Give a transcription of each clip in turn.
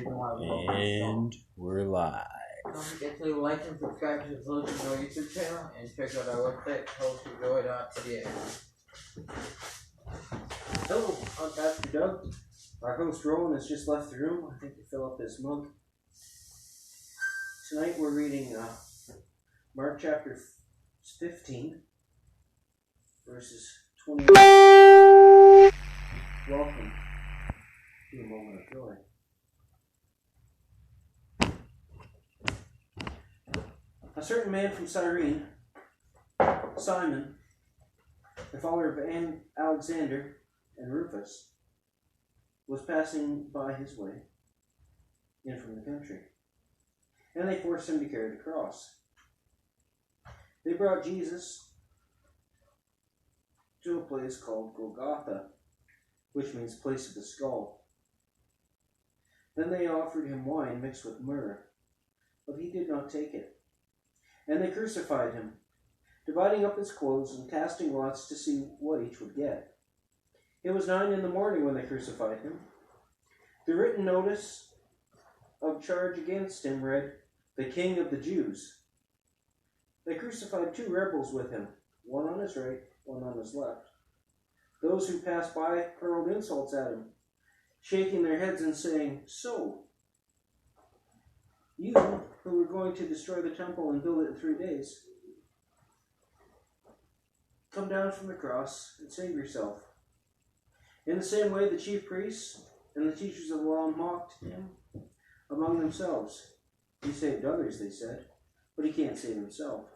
And we're live. Don't forget to like and subscribe to the Solution Joy YouTube channel and check out our website, solutionjoy.ca. Hello, I'm Pastor Doug. Our host Rowan has just left the room, I think, to fill up his mug. Tonight we're reading Mark chapter 15, verses 20. Welcome to a moment of joy. A certain man from Cyrene, Simon, the father of Alexander and Rufus, was passing by his way in from the country, and they forced him to carry the cross. They brought Jesus to a place called Golgotha, which means place of the skull. Then they offered him wine mixed with myrrh, but he did not take it. And they crucified him, dividing up his clothes and casting lots to see what each would get. It was 9 a.m. when they crucified him. The written notice of charge against him read, "The King of the Jews." They crucified 2 rebels with him, one on his right, one on his left. Those who passed by hurled insults at him, shaking their heads and saying, "So, you who were going to destroy the temple and build it in 3 days, come down from the cross and save yourself." In the same way, the chief priests and the teachers of the law mocked him among themselves. "He saved others," they said, "but he can't save himself.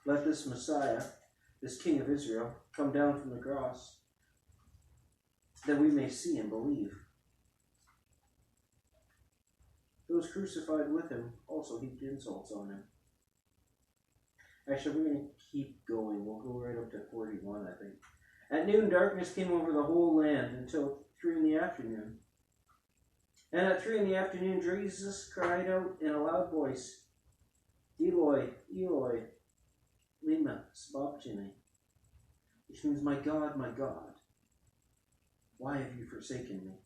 Let this Messiah, this King of Israel, come down from the cross, that we may see and believe." Those crucified with him also heaped insults on him. Actually, we're going to keep going. We'll go right up to 41, I think. At noon, darkness came over the whole land until 3 in the afternoon. And at 3 in the afternoon, Jesus cried out in a loud voice, "Eloi, Eloi, lema sabachthani," which means, my God, why have you forsaken me?"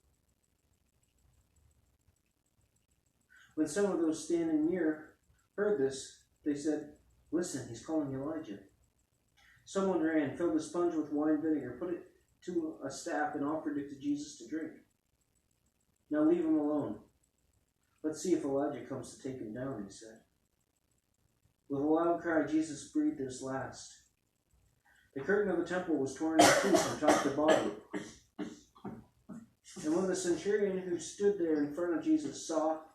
When some of those standing near heard this, they said, "Listen, he's calling Elijah." Someone ran, filled a sponge with wine vinegar, put it to a staff, and offered it to Jesus to drink. "Now leave him alone. Let's see if Elijah comes to take him down," he said. With a loud cry, Jesus breathed his last. The curtain of the temple was torn in two from top to bottom. And when the centurion who stood there in front of Jesus saw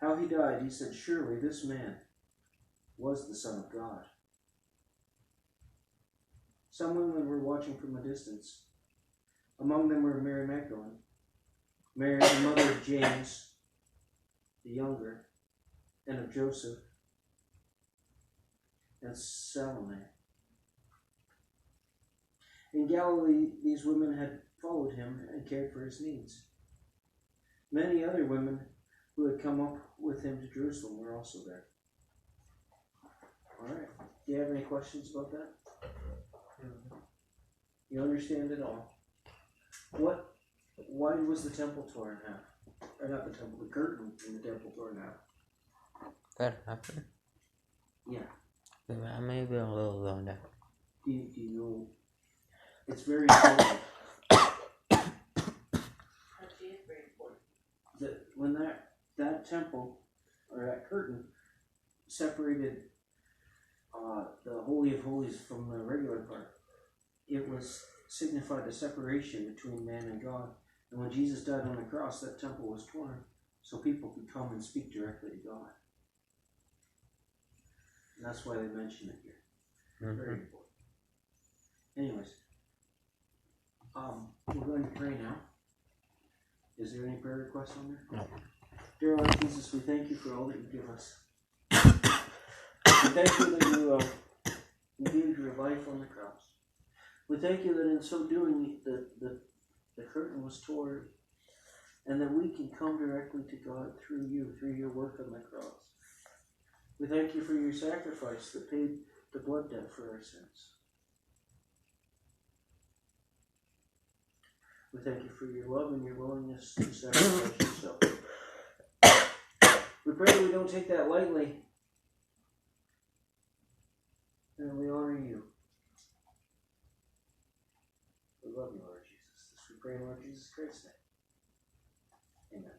how he died, he said, "Surely this man was the Son of God." Some women were watching from a distance. Among them were Mary Magdalene, Mary, the mother of James, the younger, and of Joseph, and Salome. In Galilee, these women had followed him and cared for his needs. Many other women who had come up with him to Jerusalem were also there. All right. Do you have any questions about that? You understand it all? Why was the temple torn in half? Or not the temple, the curtain in the temple torn in half. That happened? Yeah. I may be a little low down. Do you know? It's very important. When that temple, or that curtain, separated the Holy of Holies from the regular part, it was signified the separation between man and God. And when Jesus died on the cross, that temple was torn so people could come and speak directly to God. And that's why they mention it here. Very important. Anyways, we're going to pray now. Is there any prayer requests on there? No. Dear Lord Jesus, we thank you for all that you give us. We thank you that you gave your life on the cross. We thank you that in so doing, the curtain was torn, and that we can come directly to God through you, through your work on the cross. We thank you for your sacrifice that paid the blood debt for our sins. We thank you for your love and your willingness to sacrifice yourself. pray we don't take that lightly. And we honor you. We love you, Lord Jesus. This we pray in Lord Jesus Christ's name. Amen.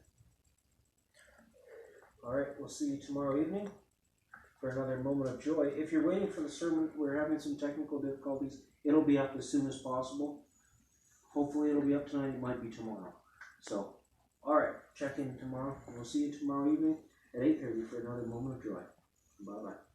All right, we'll see you tomorrow evening for another moment of joy. If you're waiting for the sermon, we're having some technical difficulties. It'll be up as soon as possible. Hopefully it'll be up tonight. It might be tomorrow. So, all right, check in tomorrow. We'll see you tomorrow evening at 8:30 for another moment of joy. Bye-bye.